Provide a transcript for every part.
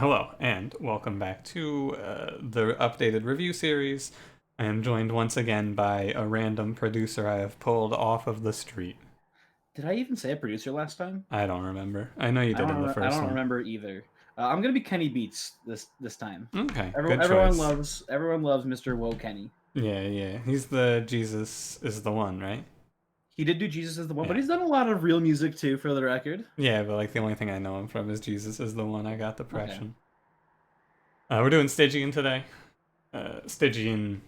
Hello, and welcome back to the updated review series. I am joined once again by a random producer I have pulled off of the street. Did I even say a producer last time? I don't remember. I know you did in the I first don't one. remember either. I'm gonna be Kenny Beats this time. Okay, Everyone good everyone choice. loves everyone loves Mr. Woe Kenny. Yeah. He's the Jesus is the one, right? He did do Jesus as the one, but Yeah. he's done a lot of real music too, for the record. Yeah, but like the only thing I know him from is Jesus is the one. I got Okay. depression. We're doing Stygian today. Stygian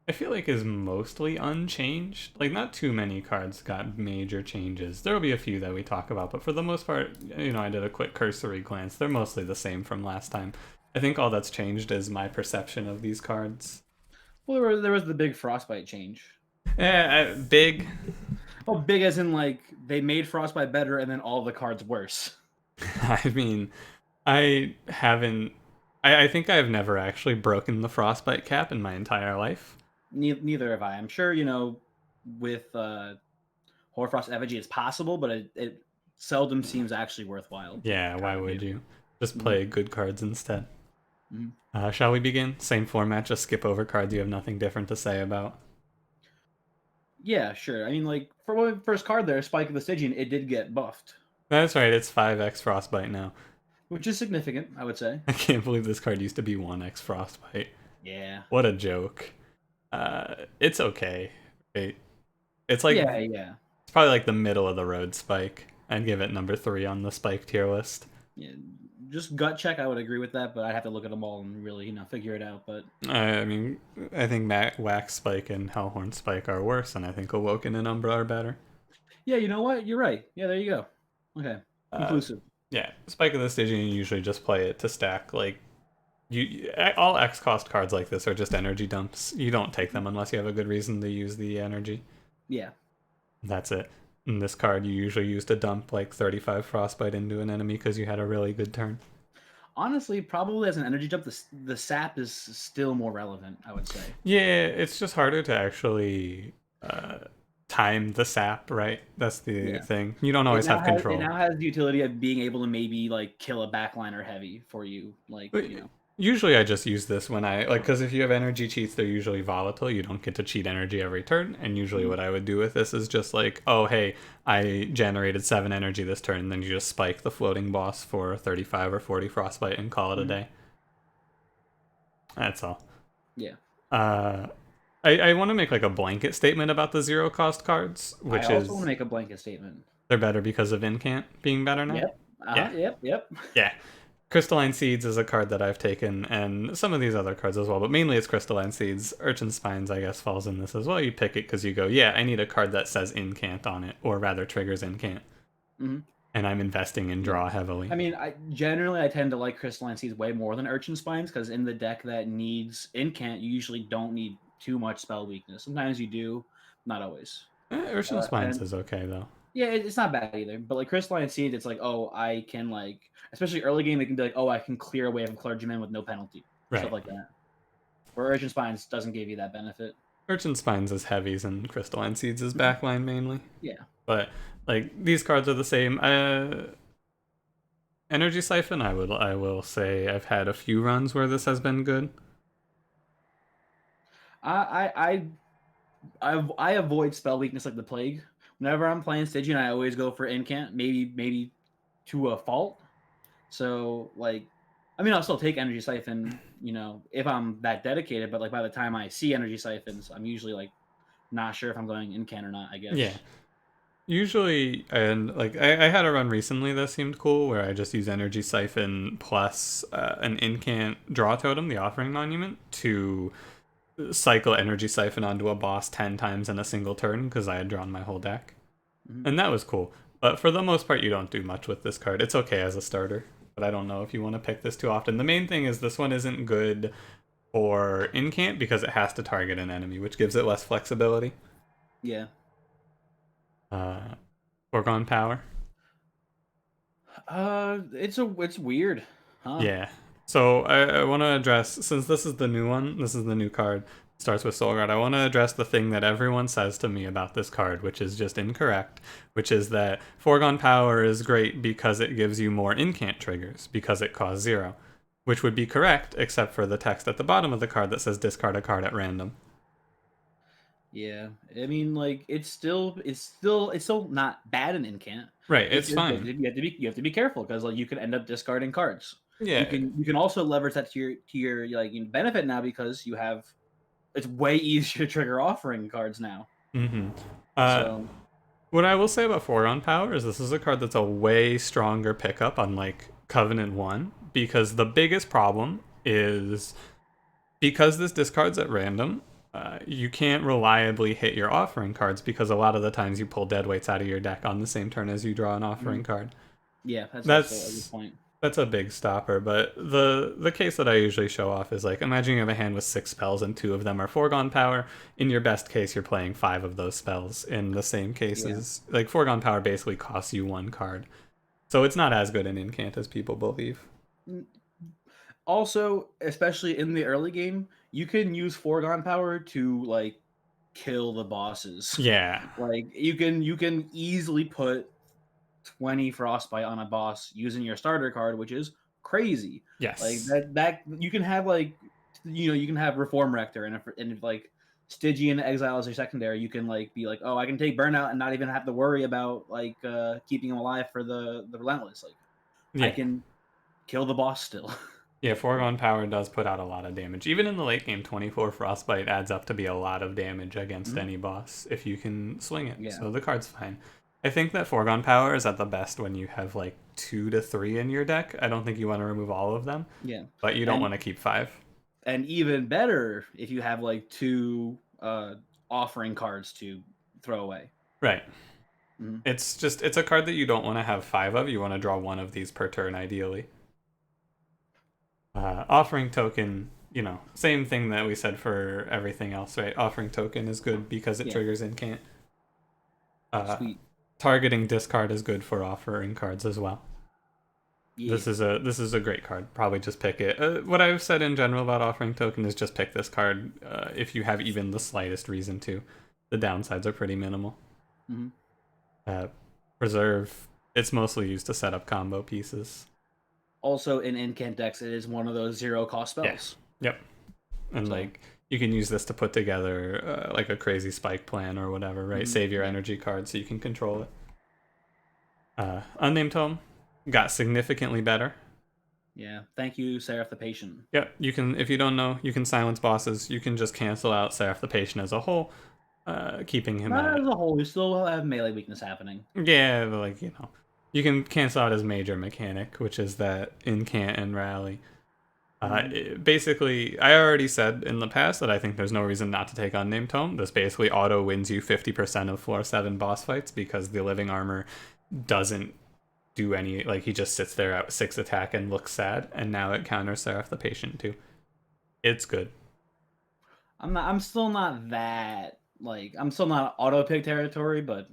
I feel like is mostly unchanged. Like not too many cards got major changes. There will be a few that we talk about, but for the most part, I did a quick cursory glance. They're mostly the same from last time. I think all that's changed is my perception of these cards. Well, there was the big Frostbite change. Big. Oh, big as in like they made Frostbite better and then all the cards worse. I mean, I haven't. I think I've never actually broken the frostbite cap in my entire life. Neither have I. I'm sure with Hoarfrost Effigy it's possible, but it seldom seems actually worthwhile to Yeah, try why to would do. you? Just Mhm, play good cards instead. mhm. Shall we begin? Same format, just skip over cards you have nothing different to say about. Yeah, sure. I mean, like for my first card there, Spike of the Stygian, it did get buffed, That's right, it's 5x Frostbite now. which is significant, I would say. I can't believe this card used to be 1x Frostbite. Yeah. What a joke. It's okay. Right? It's like, Yeah, it's yeah. probably like the middle of the road Spike. I'd give it number 3 on the Spike tier list. Yeah. Just gut check, I would agree with that, but I'd have to look at them all and really, figure it out. But I mean, I think Wax Spike and Hellhorn Spike are worse, and I think Awoken and Umbra are better. yeah, you know what? You're right. Yeah, there you go. Okay. Uh, Conclusive. yeah, Spike of the Stygian, you usually just play it to stack like all X cost cards like this are just energy dumps. You don't take them unless you have a good reason to use the energy. Yeah. That's it. In this card, you usually use to dump like 35 frostbite into an enemy because you had a really good turn. Honestly, probably as an energy jump, the sap is still more relevant, I would say. Yeah, it's just harder to actually uh, time the sap, right? That's the Yeah. thing. You don't always have It control. now has the utility of being able to maybe like kill a backliner heavy for you, But usually I just use this when I like because if you have energy cheats, they're usually volatile. You don't get to cheat energy every turn. And usually Mhm. what I would do with this is just like, oh hey, I generated 7 energy this turn, and then you just spike the floating boss for 35 or 40 frostbite and call it a Mhm. day. That's all. Yeah. Uh, I want to make like a blanket statement about the zero cost cards, I which also want to is make a blanket statement. they're better because of Incant being better now. Yep. Uh-huh. Yeah, Yep. yeah. Crystalline Seeds is a card that I've taken, and some of these other cards as well, but mainly it's Crystalline Seeds. Urchin Spines, I guess, falls in this as well. You pick it because you go, yeah, I need a card that says Incant on it, or rather triggers Incant, Hmm. and I'm investing in Yeah. draw heavily. I mean, I tend to like crystalline seeds way more than urchin spines because in the deck that needs incant, you usually don't need too much spell weakness. Sometimes you do, not always. Urchin Spines And is okay, though. yeah, it's not bad either. But like crystalline seeds, it's like, oh, I can like, especially early game, it can be like, oh, I can clear a wave of clergyman with no penalty, stuff Right. like that. Where urchin spines doesn't give you that benefit. Urchin Spines is heavies, and Crystalline Seeds is Mhm. backline mainly. Yeah. But, like, these cards are the same. Energy Siphon, I will say I've had a few runs where this has been good. I I avoid spell weakness like the plague. Whenever I'm playing Stygian, I always go for incant, maybe to a fault. So like, I mean, I'll still take energy siphon, if I'm that dedicated. But like by the time I see energy siphons, I'm usually like not sure if I'm going incant or not. I Yeah. guess. Usually, and like I had a run recently that seemed cool where I just use Energy Siphon plus an Incant Draw Totem, the Offering Monument, to cycle Energy Siphon onto a boss 10 times in a single turn because I had drawn my whole deck. Mhm. And that was cool. But for the most part, you don't do much with this card. It's okay as a starter, but I don't know if you want to pick this too often. The main thing is this one isn't good for Incant because it has to target an enemy, which gives it less flexibility. Yeah. Uh, Foregone Power. It's weird, huh? Yeah. So I want to address, since this is the new one, this is the new card, starts with Soul Guard. I want to address the thing that everyone says to me about this card, which is just incorrect, which is that Foregone Power is great because it gives you more incant triggers, because it costs 0. which would be correct except for the text at the bottom of the card that says discard a card at random. Yeah, I mean, like it's still not bad in incant. Right, It's it's just fine. you have to be careful because like you can end up discarding cards. Yeah. You can also leverage that to your like benefit now because you have it's way easier to trigger offering cards now. Mm-hmm. Uh, So what I will say about Foregone Power is this is a card that's a way stronger pickup on like Covenant 1 because the biggest problem is because this discards at random, you can't reliably hit your offering cards because a lot of the times you pull dead weights out of your deck on the same turn as you draw an offering mhm. card. Yeah, that's also a good That's point. that's a big stopper, but the case that I usually show off is like imagine you have a hand with 6 spells and 2 of them are Foregone Power. In your best case, you're playing 5 of those spells. In the same Yeah. cases, like Foregone Power basically costs you 1 card, so it's not as good an incant as people believe. Mm, Also, especially in the early game, you can use foregone power to like kill the bosses. Yeah. Like you can easily put 20 frostbite on a boss using your starter card, which is crazy. Like Yes. that you can have like you can have reform rector and if like Stygian exile as your secondary, you can like be like, oh, I can take burnout and not even have to worry about like keeping him alive for the relentless. Like I Yeah. can kill the boss still. Yeah, Foregone Power does put out a lot of damage. Even in the late game, 24 Frostbite adds up to be a lot of damage against Mhm. any boss if you can swing it. Yeah. So the card's fine. I think that Foregone Power is at the best when you have like 2 to 3 in your deck. I don't think you want to remove all of them, Yeah. but you don't And want to keep 5. even better if you have like two offering cards to throw away. Right. Mhm. It's a card that you don't want to have 5 of. You want to draw 1 of these per turn, ideally. Offering Token, same thing that we said for everything else, right? Offering Token is good because it Yeah. triggers incant. Uh, Sweet. Targeting discard is good for offering cards as well. Yeah. This is a great card. Probably just pick it. What I've said in general about offering token is just pick this card if you have even the slightest reason to. The downsides are pretty minimal. hmm Uh, Reserve. It's mostly used to set up combo pieces. Also, in incant decks, it is one of those zero cost Yeah. spells. Yep. And So, like you can use this to put together like a crazy spike plan or whatever, right? Save your yeah. energy card so you can control it. Unnamed Home got significantly better. Yeah. Thank you, Seraph the Patient. Yep, you can. If you don't know, you can silence bosses. You can just cancel out Seraph the Patient as a whole, keeping him Not at as a whole, we still have melee weakness happening. yeah, like you can cancel out his major mechanic, which is that incant and rally. hmm Basically, I already said in the past that I think there's no reason not to take Unnamed Tome. This basically auto wins you 50% of floor 7 boss fights because the living armor doesn't do any, like, he just sits there at 6 attack and looks sad, and now it counters Seraph the Patient too. It's good. I'm still not that like I'm still not auto pick territory, but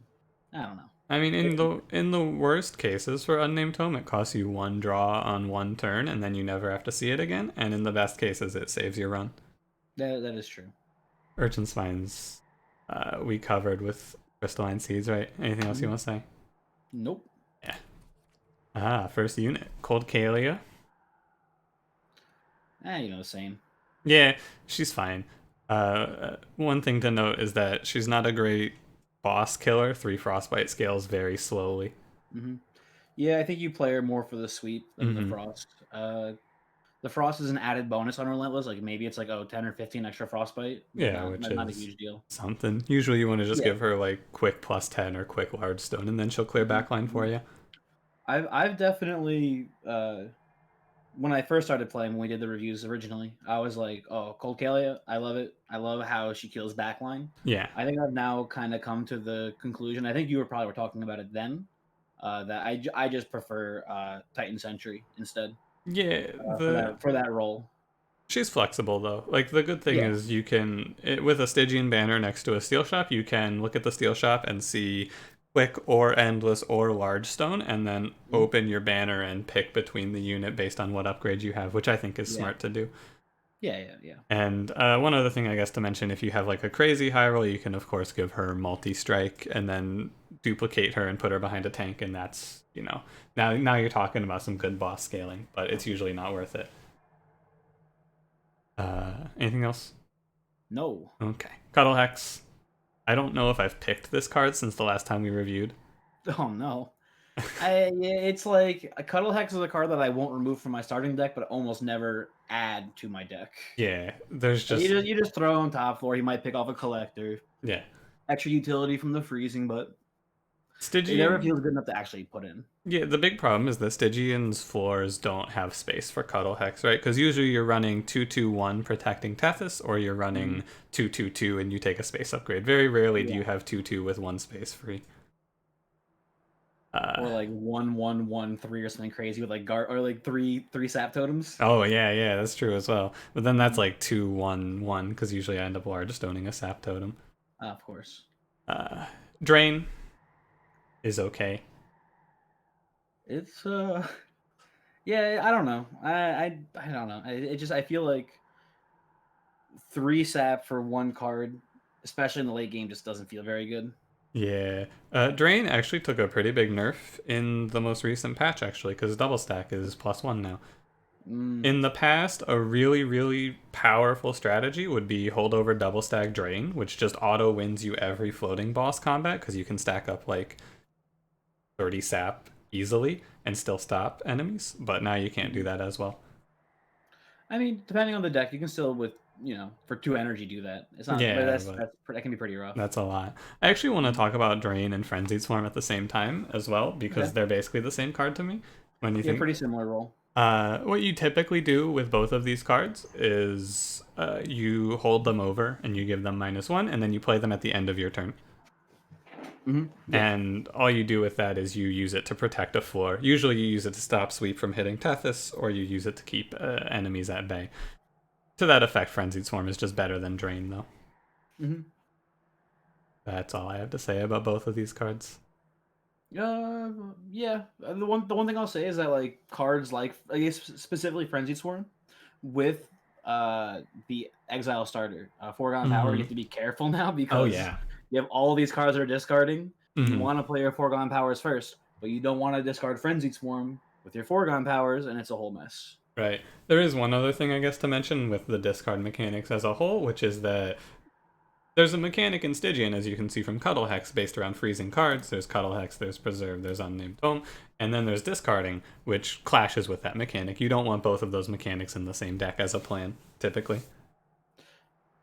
I don't know. I mean, in It, the worst cases for Unnamed Tome, it costs you 1 draw on 1 turn, and then you never have to see it again. And in the best cases, it saves your run. that is true. Urchin Spines, we covered with Crystalline Seeds, right? Anything else you Mhm. want to say? Nope. Yeah. First unit, Cold Kalia. You know the same. Yeah, she's fine. One thing to note is that she's not a great boss killer. 3 Frostbite scales very slowly. hmm Yeah, I think you play her more for the sweep than the Mm-hmm. frost. The frost is an added bonus on relentless. Like maybe it's like 10 or 15 extra frostbite, but Yeah, which not a is huge deal. something. Usually you want to just Yeah. give her like quick +10 or quick large stone, and then she'll clear hmm backline for hmm you. I've definitely when I first started playing when we did the reviews originally, I was like, oh, Cold Kalia, I love it. I love how she kills backline. Yeah. I think I've now kind of come to the conclusion. I think you were talking about it then. That I just prefer Titan Sentry instead Yeah, the for that role. she's flexible though. Like the good thing Yeah. is you can with a Stygian banner next to a steel shop, you can look at the steel shop and see quick or endless or large stone and then Mhm. open your banner and pick between the unit based on what upgrade you have, which I think is Yeah. smart to do. Yeah. And one other thing I guess to mention, if you have like a crazy high roll, you can of course give her multi-strike and then duplicate her and put her behind a tank, and that's now you're talking about some good boss scaling, but it's usually not worth it. Anything else? No. Okay. Cuddle Hex. I don't know if I've picked this card since the last time we reviewed. Oh no. It's like a Cuddle Hex is a card that I won't remove from my starting deck, but almost never add to my deck. Yeah, there's Like, just you just throw on top floor. He might pick off a collector, yeah. extra utility from the freezing, but it never Stygian. feels good enough to actually put in. Yeah, the big problem is that Stygian's floors don't have space for Cuddle Hex, right? Because usually you're running 2/2/1 protecting Tethys, or you're Mhm. running 2/2/2 and you take a space upgrade. Very rarely do Yeah, you have 2/2 with one space free. Uh, or like 1/1/1/3 or something crazy with like guard or like three sap totems. oh yeah, yeah, that's true as well. But then that's Mhm. like 2/1/1 because usually I end up large stoning a sap totem. Of course, Uh, Drain is okay. it's yeah. I don't know. I don't know. It just I feel like three sap for one card, especially in the late game, just doesn't feel very good. Yeah. Drain actually took a pretty big nerf in the most recent patch, actually, because double stack is +1 now. Mm, In the past, a really, really powerful strategy would be hold over double stack Drain, which just auto wins you every floating boss combat because you can stack up like 30 sap easily and still stop enemies. But now you can't do mhm. that as well. I mean, depending on the deck, you can still with for two energy do that. It's not, but Yeah, but that can be pretty rough. that's a lot. I actually want to Mhm. talk about Drain and Frenzied Swarm at the same time as well because Okay, they're basically the same card to me. When you yeah, think pretty similar role. what you typically do with both of these cards is you hold them over and you give them -1, and then you play them at the end of your turn. Yeah. And all you do with that is you use it to protect a floor. Usually, you use it to stop sweep from hitting Tethys, or you use it to keep enemies at bay. To that effect, Frenzied Swarm is just better than Drain, though. hmm That's all I have to say about both of these cards. Yeah. The one thing I'll say is that like cards like I guess specifically Frenzied Swarm with the Exile starter, Foregone Power, you Mm-hmm. have to be careful now Oh because yeah. you have all these cards that are discarding. You Mm-hmm. want to play your Foregone Powers first, but you don't want to discard Frenzied Swarm with your Foregone Powers, and it's a whole mess. Right. There is one other thing I guess to mention with the discard mechanics as a whole, which is that there's a mechanic in Stygian, as you can see from Cuddle Hex, based around freezing cards. There's Cuddle Hex, there's Preserve, there's Unnamed Tome, and then there's discarding, which clashes with that mechanic. You don't want both of those mechanics in the same deck as a plan, typically.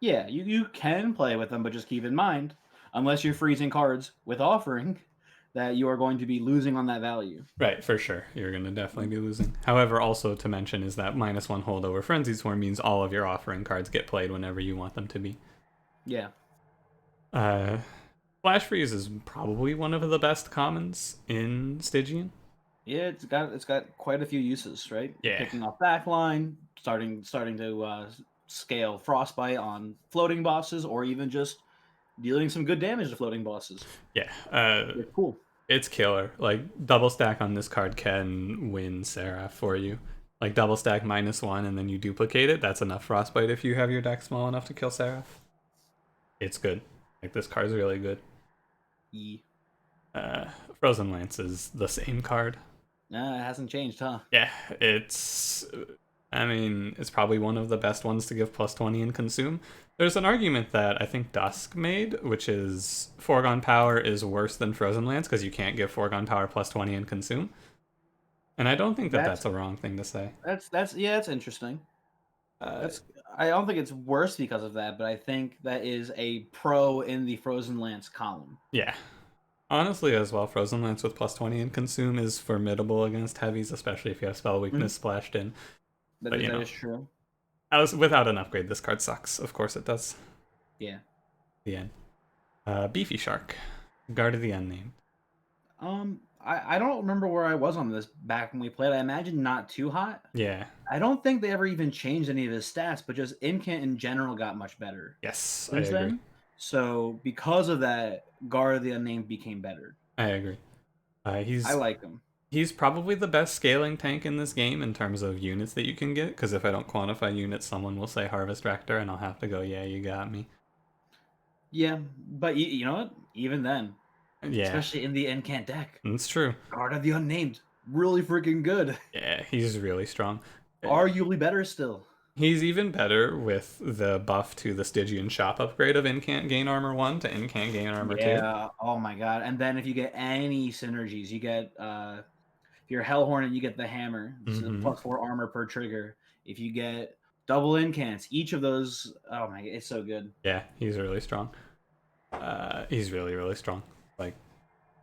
Yeah, you can play with them, but just keep in mind, unless you're freezing cards with offering, that you are going to be losing on that value. Right, for sure. You're going to definitely be losing. However, also to mention is that -1 holdover Frenzied Swarm means all of your offering cards get played whenever you want them to be. Yeah. Uh, Flash Freeze is probably one of the best commons in Stygian. Yeah, it's got quite a few uses, right? Yeah, Picking off backline, starting to scale frostbite on floating bosses, or even just dealing some good damage to floating bosses. yeah. It's cool. It's killer. Like double stack on this card can win Seraph for you. Like double stack -1 and then you duplicate it. That's enough frostbite if you have your deck small enough to kill Seraph. It's good. Like this card's really good. E. Uh, Frozen Lance is the same card. It hasn't changed, huh? Yeah, it's. I mean, it's probably one of the best ones to give +20 and consume. There's an argument that I think Dusk made, which is Foregone Power is worse than Frozen Lance because you can't give Foregone Power +20 and consume. And I don't think that That's that's a wrong thing to say. that's yeah, that's interesting. Uh, That's I don't think it's worse because of that, but I think that is a pro in the Frozen Lance column. yeah. Honestly, as well, Frozen Lance with +20 and consume is formidable against heavies, especially if you have spell Mhm. weakness splashed in. That But is you that know, is true. without an upgrade, this card sucks. Of course it does. Yeah. The end. Beefy Shark, Guard of the Unnamed. I don't remember where I was on this back when we played. I imagine not too hot. Yeah. I don't think they ever even changed any of his stats, but just Incant in general got much better Yes, I since agree. then. So because of that, Guard of the Unnamed became better. I agree. Uh, I he's like him. he's probably the best scaling tank in this game in terms of units that you can get. Because if I don't quantify units, someone will say Harvest Raptor, and I'll have to go, yeah, you got me. Yeah, but you know what? Even then, Yeah, especially in the Incant deck, that's true. Guard of the Unnamed, really freaking good. Yeah, he's really strong. Uh, Arguably better still. He's even better with the buff to the Stygian shop upgrade of Incant Gain Armor 1 to Incant Gain Armor 2. Yeah. Oh my god. And then if you get any synergies, you get if you're Hell Hornet, you get the hammer. It's a Mm-hmm. +4 armor per trigger. If you get double incants, each of those, oh my, it's so good. Yeah, he's really strong. He's really, really strong. Like,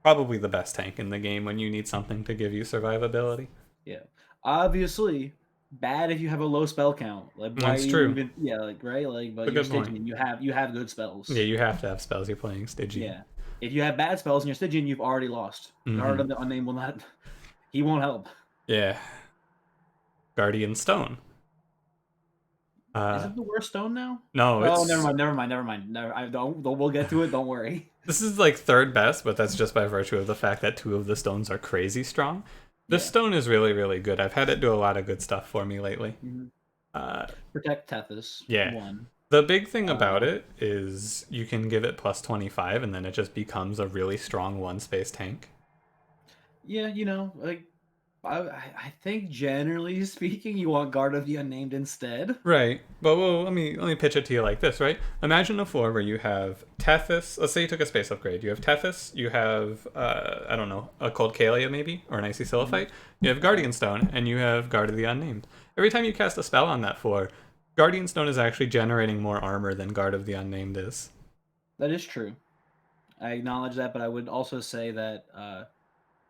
probably the best tank in the game when you need something to give you survivability. Yeah. Obviously, bad if you have a low spell count. Like, why That's are you true. even? Yeah, like right, like, It's but a you're good point. Stygian. You have good Yeah, spells. you have to have spells you're playing Stygian. Yeah. If you have bad spells and you're Stygian, you've already lost. Guard Mm-hmm. of the Unnamed will not. He won't help. Yeah. Guardian Stone. Is Uh, it the worst stone now? no, Oh, never it's mind, never mind, never mind. Never, I don't. We'll get to it. Don't worry. this is like third best, but that's just by virtue of the fact that two of the stones are crazy strong. This Yeah. stone is really, really good. I've had it do a lot of good stuff for me lately. Mhm. Uh, Protect Tethys. yeah. One. The big thing about Uh, it is you can give it plus 25 and then it just becomes a really strong one space tank. yeah, like I think generally speaking, you want Guard of the Unnamed instead. Right. But well, let me pitch it to you like this, right? Imagine a floor where you have Tethys. Let's say you took a space upgrade. You have Tethys, you have I don't know, a Cold Kalia maybe, or an Icy Mhm. Sillophyte. You have Yeah, Guardian Stone, and you have Guard of the Unnamed. Every time you cast a spell on that floor, Guardian Stone is actually generating more armor than Guard of the Unnamed is. that is true. I acknowledge that, but I would also say that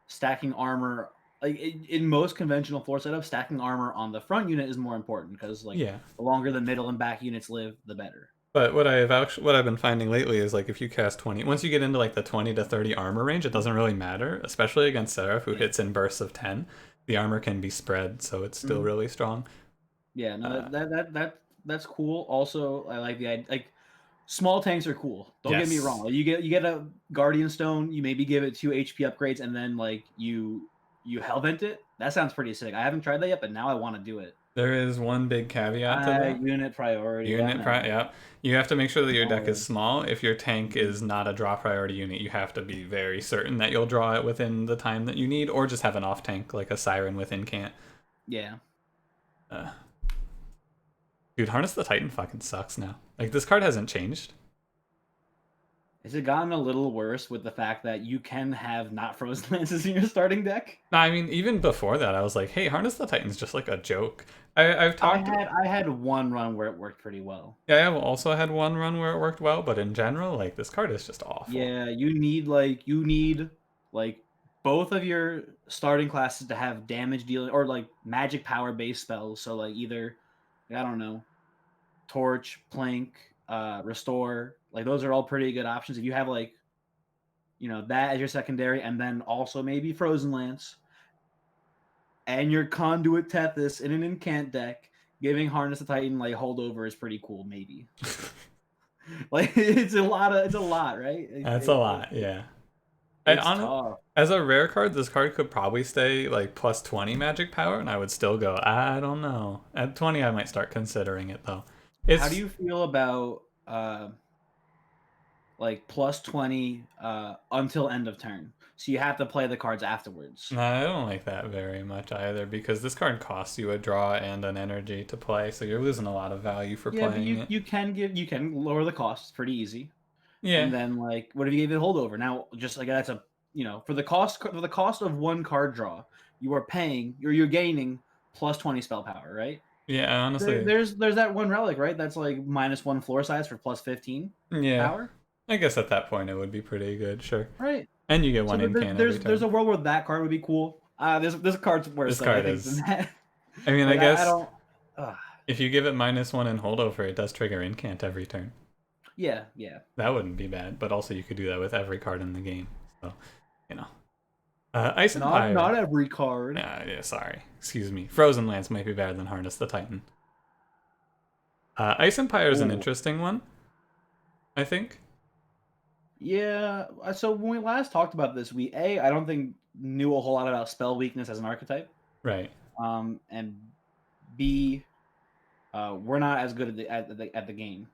stacking armor, like in most conventional floor setups, stacking armor on the front unit is more important because like Yeah. the longer the middle and back units live, the better. But what I've been finding lately is like if you cast 20, once you get into like the 20 to 30 armor range, it doesn't really matter, especially against Seraph who Yeah. hits in bursts of 10. The armor can be spread, so it's still Mhm. really strong. Yeah, no, Uh, that's cool. Also, I like the like small tanks are cool. Don't get me wrong. yes. Like, you get a Guardian Stone, you maybe give it 2 HP upgrades, and then like you Hellvent it. That sounds pretty sick. I haven't tried that yet, but now I want to do it. There is one big caveat to that. Unit priority, definitely. Yeah. You have to make sure that your deck is Always. small. If your tank Mhm. is not a draw priority unit, you have to be very certain that you'll draw it within the time that you need, or just have an off tank like a siren with incant. Yeah. Uh, dude, Harness the Titan fucking sucks now. Like this card hasn't changed. Has it gotten a little worse with the fact that you can have not frozen lances in your starting deck? No, I mean, even before that, I was like, hey, Harness the Titan's just like a joke. I've I talked. had I had one run where it worked pretty well. Yeah, I have also had one run where it worked well, but in general, like, this card is just awful. Yeah, you need both of your starting classes to have damage dealing or like magic power based spells. So like either I don't know, torch, plank, restore. Like those are all pretty good options. If you have like, that as your secondary, and then also maybe Frozen Lance and your conduit Tethys in an incant deck, giving Harness the Titan like holdover is pretty cool, maybe. Like it's a lot, right? That's a lot, yeah. I It's on tough. As a rare card, this card could probably stay like plus 20 magic power, and I would still go, I don't know. At 20, I might start considering it though. How do It's you feel about like plus 20 until end of turn? So you have to play the cards afterwards. No, I don't like that very much either because this card costs you a draw and an energy to play, so you're losing a lot of value for Yeah, but playing you it. you can lower the cost. It's pretty easy. Yeah, And then like what if you gave it holdover? Now just like that's for the cost of one card draw, you are paying you're gaining plus 20 spell power, right? yeah, There, honestly, there's that one relic, right? That's like -1 floor size for plus 15 yeah. power. I guess at that point it would be pretty good, sure. Right. And you get So one in can every there's turn. a world where that card would be cool. This card's worse This though, I card think, than is. that. I mean, I Like I guess don't. Uh, if you give it -1 in holdover, it does trigger incant every turn. yeah, yeah. That wouldn't be bad, but also you could do that with every card in the game. So, you know. Ice Not Empire. every card. Yeah, sorry. Excuse me. Frozen Lance might be better than Harness the Titan. Ice Empire is an Oh, interesting one, I think. yeah. So when we last talked about this, I don't think knew a whole lot about spell weakness as an archetype. Right. And B, we're not as good at the game.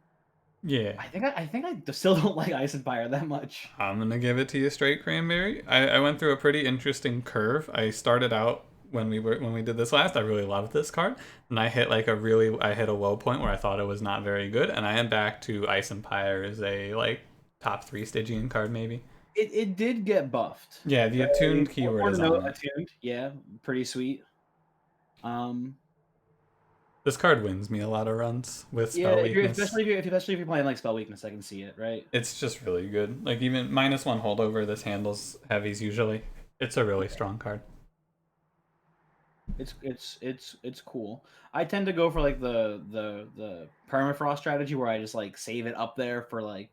Yeah. I still don't like Ice Empire that much. I'm gonna give it to you straight, Cranberry. I went through a pretty interesting curve. I started out when we did this last. I really loved this card, and I hit a low point where I thought it was not very good, and I am back to Ice Empire as a like top 3 Stygian card maybe. It did get buffed. Yeah, the Very attuned keyword is important to note, on it. attuned. Yeah, pretty sweet. Um, This card wins me a lot of runs with yeah, spell if you're weakness. especially if you're playing like spell weakness, I can see it, right? It's just really good. Like even -1 holdover, this handles heavies usually. It's a really strong card. It's cool. I tend to go for like the permafrost strategy where I just like save it up there for like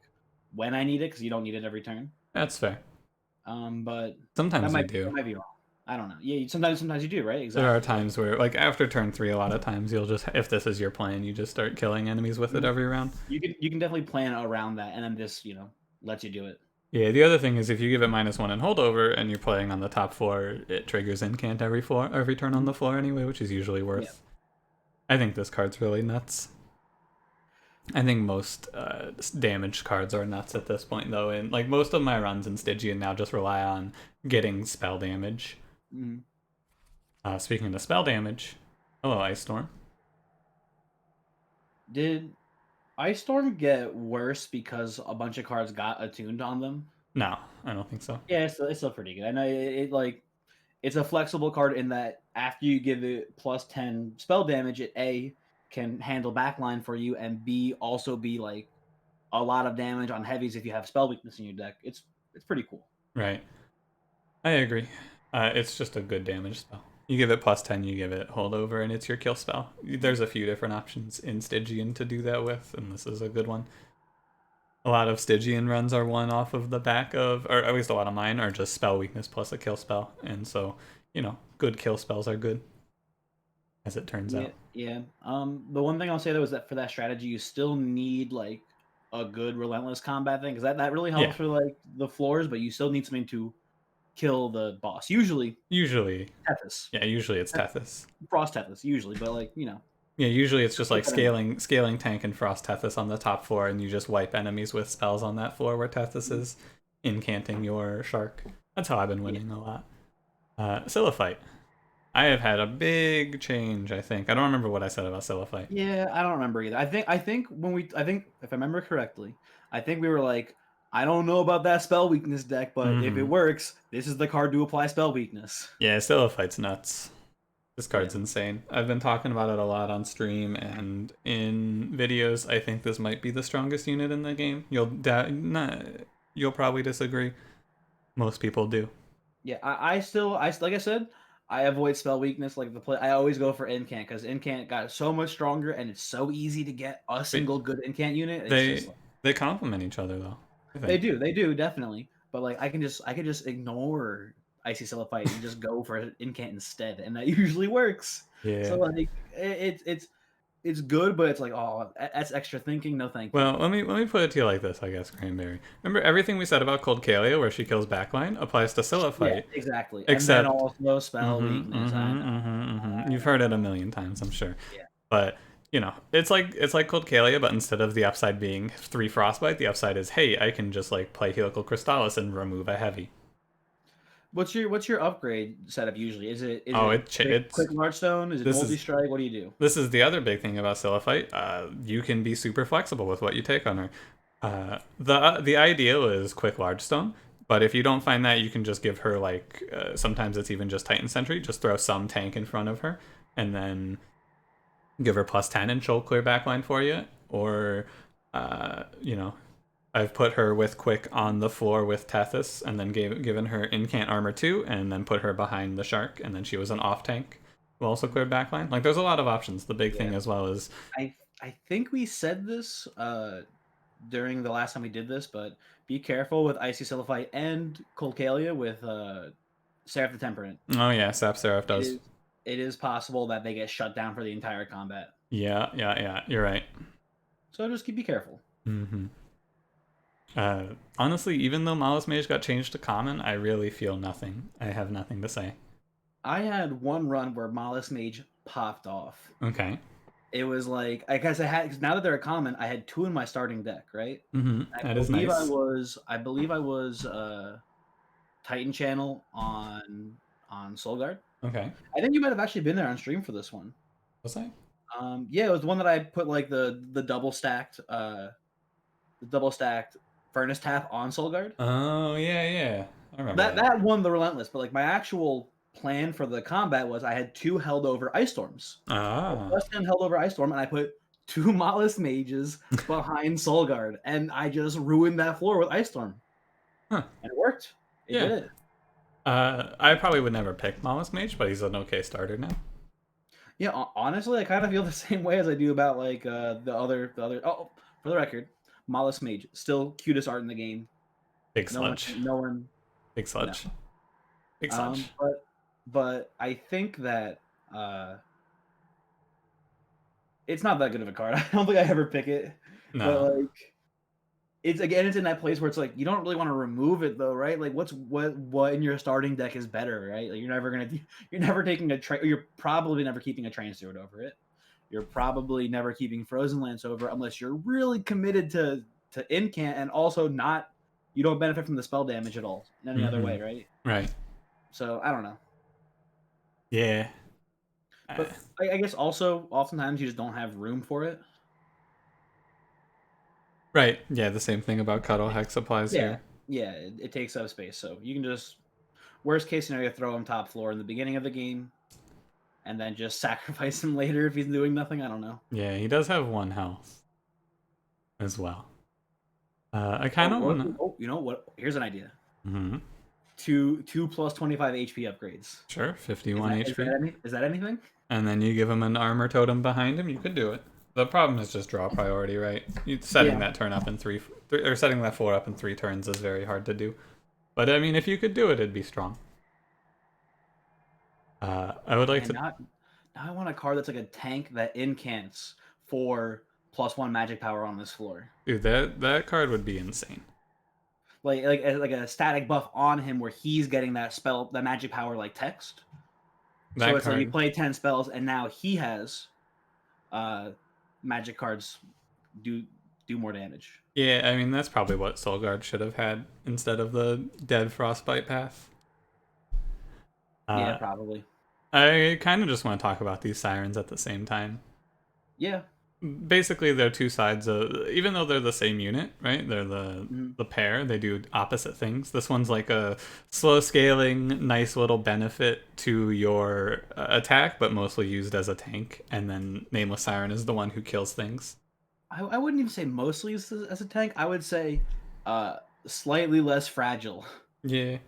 when I need it because you don't need it every turn. That's fair. But Sometimes you that do. might be wrong. I don't know. Yeah, sometimes you do, right? There are Exactly. Like, times where, like after turn 3, a lot of times you'll just, if this is your plan, you just start killing enemies with it mhm. every round. You can definitely plan around that, and then this lets you do it. Yeah, the other thing is if you give it -1 in holdover and you're playing on the top 4, it triggers incant every turn on Mhm. the floor anyway, which is usually Yeah. worth. I think this card's really nuts. I think most damaged cards are nuts at this point, though, and like most of my runs in Stygian now just rely on getting spell damage. Mhm. Speaking of spell damage, hello, Ice Storm. Did Ice Storm get worse because a bunch of cards got attuned on them? No, I don't think so. Yeah, it's still pretty good. I know like it's a flexible card in that after you give it +10 spell damage, it A can handle backline for you, and B also be like a lot of damage on heavies if you have spell weakness in your deck. It's pretty cool. Right. I agree. It's just a good damage spell. You give it +10, you give it holdover, and it's your kill spell. There's a few different options in Stygian to do that with, and this is a good one. A lot of Stygian runs are won off of the back of, or at least a lot of mine are just spell weakness plus a kill spell, and so, good kill spells are good, as it turns Yeah, out. yeah. The one thing I'll say though is that for that strategy, you still need like a good relentless combat thing because that really Yeah, helps for like the floors, but you still need something to kill the boss. Usually, usually, Tethys, yeah, usually it's Tethys. Frost Tethys, usually, but like Yeah, usually it's just keep like that in mind. scaling tank and frost Tethys on the top floor, and you just wipe enemies with spells on that floor where Tethys Mhm. is incanting your shark. That's how I've been Yeah, winning a lot. Sillophyte. I have had a big change, I think. I don't remember what I said about Sillophyte. yeah. I don't remember either. I think if I remember correctly, I think we were like, I don't know about that spell weakness deck, but if it Mm-hmm. works, this is the card to apply spell weakness. Yeah, Sillophyte's nuts. This Yeah. card's insane. I've been talking about it a lot on stream and in videos. I think this might be the strongest unit in the game. You'll probably disagree. Most people do. Yeah, like I said, I avoid spell weakness. Like the play, I always go for incant because incant got so much stronger, and it's so easy to get a But single good incant unit. It's just they like they complement each other though. I think. they do definitely. But like I can just ignore icy Sillophyte and just go for incant instead, and that usually works. So Yeah. like it's good, but it's like that's extra thinking. No, thank you. Well, let me put it to you like this, I guess, Cranberry. Remember everything we said about Cold Kalia, where she kills backline, applies to Yeah, Sillophyte, exactly. And then except also spell weakness. I know. You've heard it a million times, I'm sure. Yeah. But it's like Cold Kalia, but instead of the upside being 3 frostbite, the upside is, hey, I can just like play Helical Crystallis and remove a heavy. What's your upgrade setup usually? Is Oh, it quick it's large stone? Is it this multi is strike? What do you do? this is the other big thing about Sillophyte. You can be super flexible with what you take on her. The ideal is quick large stone, but if you don't find that, you can just give her like sometimes it's even just Titan Sentry. Just throw some tank in front of her, and then give her +10 and she'll clear backline for you. Or, uh, you know, I've put her with quick on the floor with Tethys, and then given her incant armor 2, and then put her behind the shark, and then she was an off tank who also cleared backline. Like, there's a lot of options. The big Yeah, thing as well is I think we said this during the last time we did this, but be careful with Icy Silliphyte and Colcalia with Seraph the Temperate. oh yeah, Sap Seraph It does. is it is possible that they get shut down for the entire combat. Yeah, yeah, yeah. You're right. So just be careful. Hmm. Honestly, even though Malus Mage got changed to common, I really feel nothing. I have nothing to say. I had one run where Mollis Mage popped off. Okay. It was like I guess I had because now that they're a common, I had two in my starting deck, right? That is nice. I believe I was Titan Channel on Soul Guard. Okay. I think you might have actually been there on stream for this one. Was I? Yeah, it was the one that I put like the double stacked furnace tap on Soul Guard. Oh, yeah, yeah. I remember That that. that won the relentless, but like my actual plan for the combat was I had 2 held over ice storms. A Ah. plus 10 held over ice storm, and I put 2 Mollusk mages behind Soul Guard, and I just ruined that floor with ice storm, Huh. and it worked. It Yeah. did it. I probably would never pick Mollusk Mage, but he's an okay starter now. Yeah, honestly, I kind of feel the same way as I do about like the other. Oh, for the record, Mollusk Mage still cutest art in the game. Big No one, sludge. no one, Big no. sludge. Big sludge. But I think that uh, it's not that good of a card. I don't think I ever pick it, but No. like it's in that place where it's like you don't really want to remove it though, right? Like what in your starting deck is better, right? Like you're never taking a train. You're probably never keeping a train steward over it. You're probably never keeping Frozen Lance over unless you're really committed to incant and also not you don't benefit from the spell damage at all in any other Mm-hmm. way, right? Right. So I don't know. Yeah. But I guess also oftentimes you just don't have room for it. Right. Yeah, the same thing about Cuddle Hex applies Yeah, here. yeah, it takes up space. So you can just worst case scenario throw him top floor in the beginning of the game, and then just sacrifice him later if he's doing nothing. I don't know. Yeah, he does have 1 health as well. I kind of Oh, want to. you know what? Here's an idea. Mm-hmm. Two plus 25 HP upgrades. Sure, Is 51 that HP. is that anything? And then you give him an armor totem behind him, you could do it. The problem is just draw priority, right? Setting Yeah, that turn up in or setting that floor up in 3 turns is very hard to do. But I mean, if you could do it, it'd be strong. I would like and to. now I want a card that's like a tank that incants for +1 magic power on this floor. Dude, that card would be insane. Like a static buff on him where he's getting that spell, that magic power like text. So That it's like you card. play 10 spells and now he has uh magic cards do do more damage. Yeah, I mean that's probably what Solgard should have had instead of the dead frostbite path. Yeah, Uh, probably. I kind of just want to talk about these sirens at the same time. Yeah. Basically, they're two sides of, even though they're the same unit, right? They're the Mhm. the pair. They do opposite things. This one's like a slow scaling, nice little benefit to your attack, but mostly used as a tank. And then Nameless Siren is the one who kills things. I wouldn't even say mostly as a tank. I would say uh slightly less fragile. Yeah.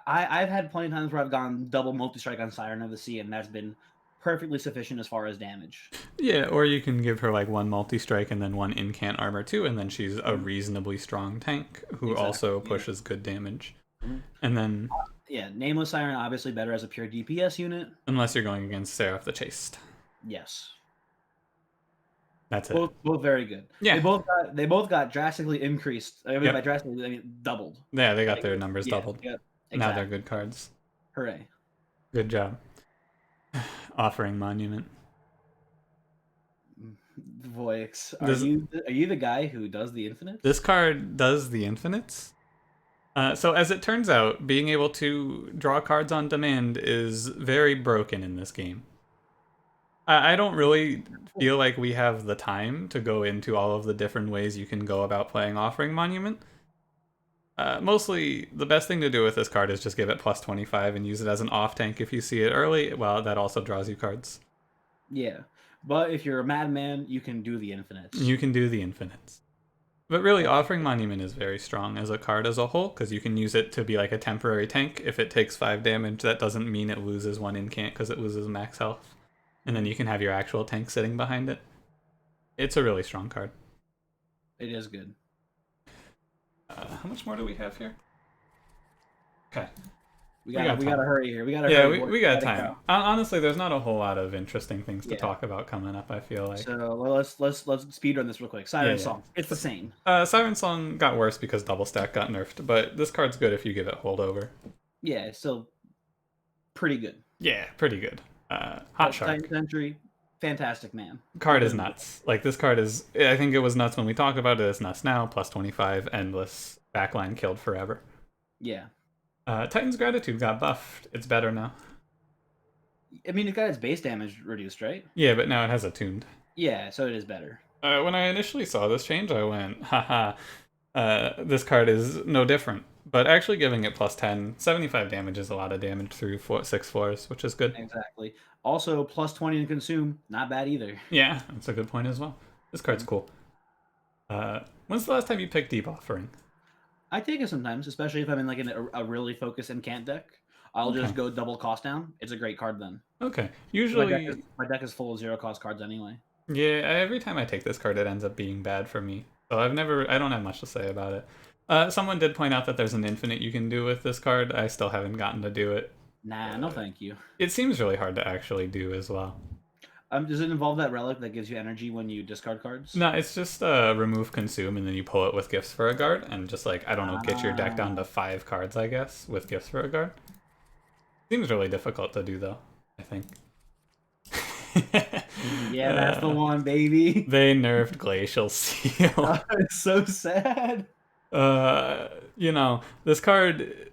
I've had plenty of times where I've gone double multi strike on Siren of the Sea, and that's been perfectly sufficient as far as damage. Yeah, or you can give her like one multi strike and then one incant armor too, and then she's a Mhm. reasonably strong tank who Exactly. also Yeah. pushes good damage. Mhm. And then, Yeah. Nameless Siren obviously better as a pure DPS unit. unless you're going against Seraph the Chaste, Yes. that's it. Both very good. Yeah, They both got drastically increased. I mean by yep. drastically I mean doubled. Yeah, they got Like their numbers yeah, doubled. yeah, Now they're exactly. good cards. Hooray. Good job. Offering Monument. Voix, This are you the guy who does the infinites? this card does the infinites. So as it turns out, being able to draw cards on demand is very broken in this game. I don't really feel like we have the time to go into all of the different ways you can go about playing Offering Monument. Mostly, the best thing to do with this card is just give it plus 25 and use it as an off tank if you see it early. Well, that also draws you cards. Yeah. But if you're a madman, you can do the infinites. You can do the infinites. But really, Offering Monument is very strong as a card as a whole, because you can use it to be like a temporary tank. If it takes 5 damage, that doesn't mean it loses 1 incant because it loses max health. And then you can have your actual tank sitting behind it. It's a really strong card. It is good. How much more do we have here? Okay. We got gotta time. hurry here. We gotta Yeah, hurry. we got Gotta time. go. Honestly, there's not a whole lot of interesting things to Yeah. talk about coming up, I feel like. So well, let's speed run this real quick. Siren Yeah. Song. It's the same. Siren Song got worse because Double Stack got nerfed, but this card's good if you give it holdover. Yeah, it's still pretty good. Yeah, pretty good. Hot Titan Shark. Sentry, fantastic man. Card is nuts. Like, this card is, I think it was nuts when we talked about it. It's nuts now. Plus 25, endless, backline killed forever. Yeah. Titan's Gratitude got buffed. It's better now. I mean, it got its base damage reduced, right? Yeah, but now it has attuned. Yeah, so it is better. When I initially saw this change, I went, haha, this card is no different. But actually giving it plus 10, 75 damage is a lot of damage through 6 floors, which is good. Exactly. Also, plus 20 in consume, not bad either. Yeah, that's a good point as well. This card's Mhm. cool. When's the last time you picked Deep Offering? I take it sometimes, especially if I'm in like a really focused incant deck. I'll Okay. just go double cost down. It's a great card then. Okay. My deck is Usually, my deck is full of zero cost cards anyway. yeah, every time I take this card, it ends up being bad for me. So I don't have much to say about it. Someone did point out that there's an infinite you can do with this card. I still haven't gotten to do it. Nah, no Uh, thank you. it seems really hard to actually do as well. Does it involve that relic that gives you energy when you discard cards? No, it's just remove consume and then you pull it with gifts for a guard and just like, I don't know, get your deck down Ah, to 5 cards, I guess, with gifts for a guard. Seems really difficult to do though, I think. yeah, that's the uh, one, baby. they nerfed Glacial Seal. It's so sad. uh, this card,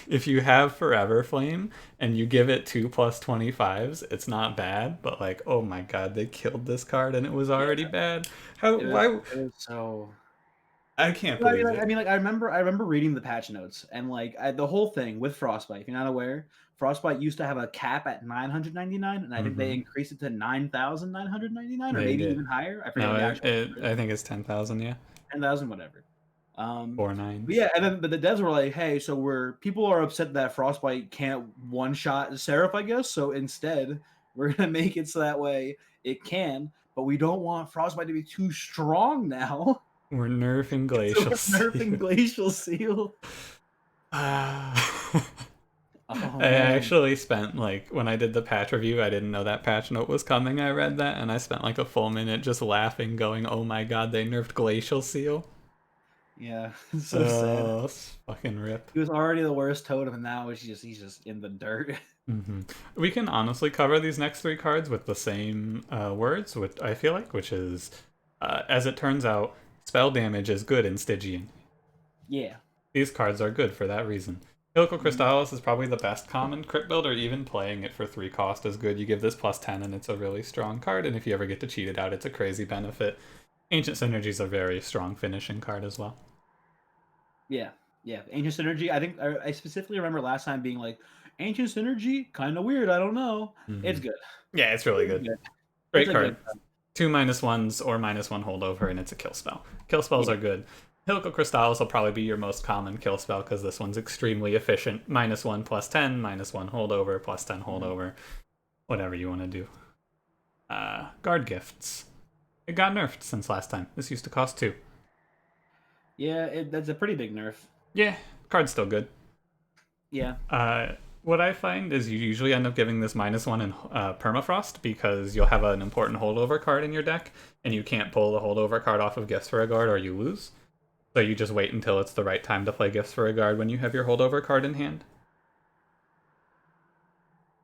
if you have Forever Flame and you give it 2 + 25s, it's not bad, but like, oh my god, they killed this card and it was Yeah, already bad. How, it was, why? it was so. I can't Well, I mean, believe like, I it. mean, like, I remember reading the patch notes and like the whole thing with Frostbite. If you're not aware, Frostbite used to have a cap at 999, and I think they Mm-hmm. increased it to 9,999, or They maybe did. even higher. I forget No, what the actual number is. I think it's 10,000, yeah. 10,000, whatever. Um, Four but nines. yeah, and then but the devs were like, "Hey, so we're people are upset that Frostbite can't one shot Seraph, I guess. So instead, we're gonna make it so that way it can, but we don't want Frostbite to be too strong now." We're nerfing So Glacial we're nerfing Seal. Glacial Seal. Ah. Oh I man, actually spent like when I did the patch review, I didn't know that patch note was coming. I read that and I spent like a full minute just laughing, going, "Oh my god, they nerfed Glacial Seal." yeah, it's so sad. Oh, fucking rip. He was already the worst totem, and now he's just in the dirt. hmm We can honestly cover these next 3 cards with the same words, which I feel like, which is, as it turns out, spell damage is good in Stygian. Yeah. These cards are good for that reason. Helical Mhm. Crystallis is probably the best common crit build, or even playing it for 3 cost is good. You give this plus 10 and it's a really strong card, and if you ever get to cheat it out, it's a crazy benefit. Ancient Synergies are a very strong finishing card as well. Yeah, yeah. Ancient Synergy. I think I specifically remember last time being like, Ancient Synergy, kind of weird. I don't know. It's hmm good. Yeah, it's really It's good. good. It's Great a good card. card. 2 -1s or -1 holdover, and it's a kill spell. Kill spells Yeah. are good. Helical Crystallis will probably be your most common kill spell because this one's extremely efficient. -1 plus 10, -1 holdover, plus 10 Mhm. holdover. Whatever you want to do. Guard gifts. It got nerfed since last time. This used to cost 2. Yeah, that's a pretty big nerf. Yeah, card's still good. Yeah. Uh, what I find is you usually end up giving this -1 in Permafrost because you'll have an important holdover card in your deck, and you can't pull the holdover card off of Gifts for a Guard or you lose. So you just wait until it's the right time to play Gifts for a Guard when you have your holdover card in hand.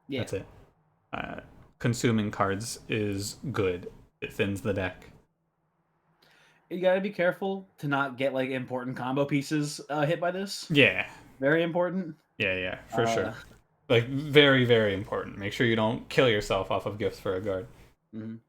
Yeah. That's it. Uh, consuming cards is good. It thins the deck. You gotta be careful to not get like important combo pieces hit by this. Yeah, Very important. yeah, for sure. Uh, Like, very, very important. Make sure you don't kill yourself off of Gifts for a Guard. mhm.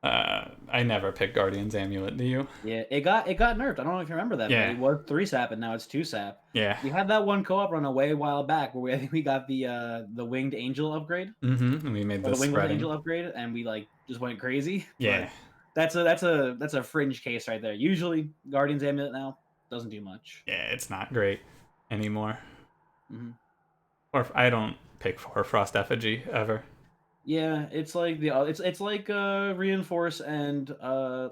I never pick Guardian's Amulet, do you? Yeah, it got nerfed. I don't know if you remember that, but Yeah, it was 3 sap and now it's 2 sap. yeah. We had that one co-op run a way while back where I think we got the winged angel upgrade And we made or the this wingless spreading. angel upgrade, and we like just went crazy. Yeah, But that's a fringe case right there. Usually, Guardian's Amulet now doesn't do much. yeah, it's not great anymore. Hmm. Or I don't pick for Frost Effigy ever. Yeah, it's like it's like reinforce and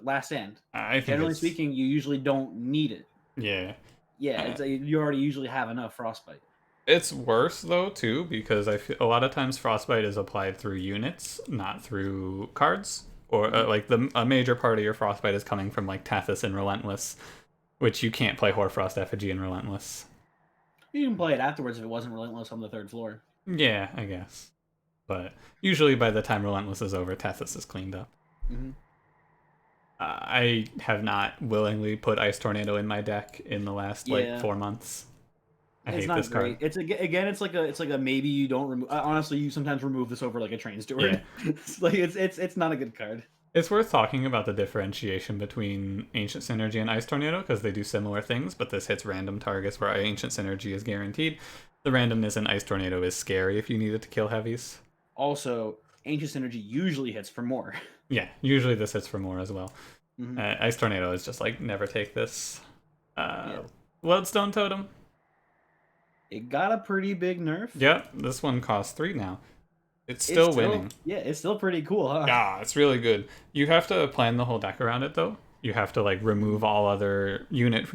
last stand. I think Generally it's speaking, you usually don't need it. yeah. Yeah, Uh, you already usually have enough frostbite. it's worse though too because I feel a lot of times Frostbite is applied through units, not through cards. Or Mhm. like a major part of your Frostbite is coming from like Tethys and Relentless, which you can't play Hoarfrost Effigy and Relentless. You can play it afterwards if it wasn't relentless on the third floor. Yeah, I guess. But usually by the time Relentless is over, Tethys is cleaned up. Hmm. I have not willingly put Ice Tornado in my deck in the last like Yeah, 4 months. I It's hate this not card. great. Again, it's like a maybe you don't remove. Honestly, you sometimes remove this over like a train Yeah. steward. It's like it's not a good card. It's worth talking about the differentiation between Ancient Synergy and Ice Tornado because they do similar things, but this hits random targets where Ancient Synergy is guaranteed. The randomness in Ice Tornado is scary if you need it to kill heavies. Also, Ancient Synergy usually hits for more. Yeah, usually this hits for more as well. Hmm. Ice Tornado is just like, never take this. Yeah, Bloodstone Totem. it got a pretty big nerf. Yep, this one costs 3 now. It's still winning. It's still pretty cool, huh? Yeah, it's really good. You have to plan the whole deck around it though. You have to like remove all other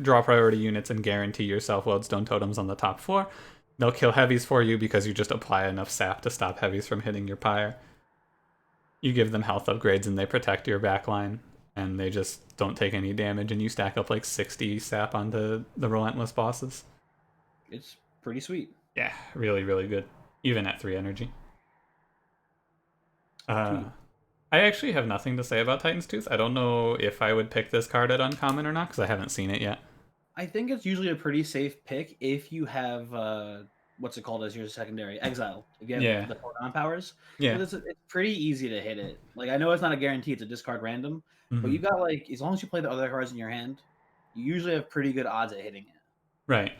draw priority units and guarantee yourself Lodestone Totems on the top 4. They'll kill heavies for you because you just apply enough sap to stop heavies from hitting your pyre. You give them health upgrades and they protect your backline, and they just don't take any damage, and you stack up like 60 sap onto the relentless bosses. It's pretty sweet. Yeah, really, really good. Even at 3 energy. Sweet. I actually have nothing to say about Titan's Tooth. I don't know if I would pick this card at uncommon or not because I haven't seen it yet. I think it's usually a pretty safe pick if you have what's it called as your secondary exile. If you have Yeah, the Foregone powers, yeah. because it's pretty easy to hit it. Like I know it's not a guarantee; it's a discard random, but Hmm. you got like as long as you play the other cards in your hand, you usually have pretty good odds at hitting it. Right.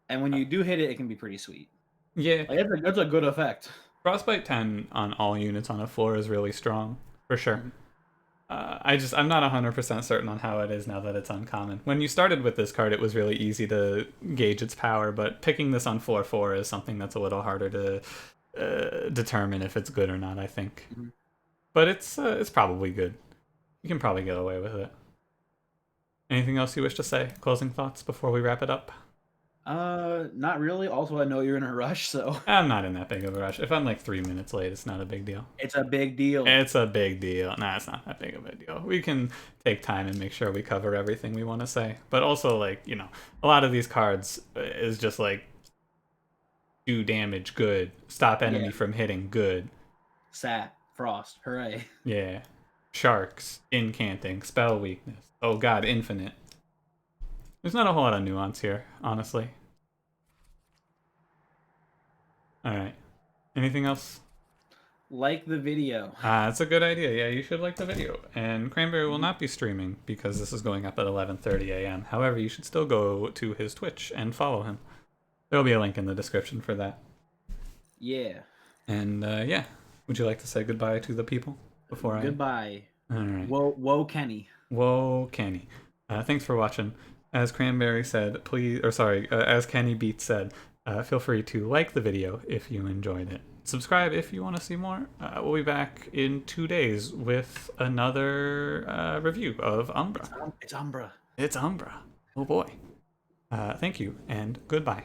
And when you do hit it, it can be pretty sweet. Yeah, Like that's a good effect. Frostbite 10 on all units on a floor is really strong, for sure. Mhm. I'm not 100% certain on how it is now that it's uncommon. When you started with this card, it was really easy to gauge its power, but picking this on 4/4 is something that's a little harder to determine if it's good or not, I think. Mhm. But it's probably good. You can probably get away with it. Anything else you wish to say? Closing thoughts before we wrap it up? Not really. Also, I know you're in a rush, so I'm not in that big of a rush. If I'm like 3 minutes late, it's not a big deal. it's a big deal. It's a big deal. Nah, it's not that big of a deal. We can take time and make sure we cover everything we want to say. But also, like, a lot of these cards is just like, do damage, good. Stop enemy Yeah. from hitting, good. Sat, Frost, hooray. Yeah. Sharks, incanting, spell weakness. Oh god, infinite. There's not a whole lot of nuance here, honestly. Alright. Anything else? Like the video. That's a good idea. Yeah, you should like the video. And Cranberry will not be streaming because this is going up at 11:30 a.m. However, you should still go to his Twitch and follow him. There'll be a link in the description for that. Yeah. And yeah, would you like to say goodbye to the people before I? Goodbye. All right. Whoa, Kenny. Whoa, Kenny. Thanks for watching. As Cranberry said, please, or sorry, as Kenny Beats said, feel free to like the video if you enjoyed it. Subscribe if you want to see more. We'll be back in 2 days with another review of Umbra. It's Umbra. It's Umbra. Oh boy. Thank you and goodbye.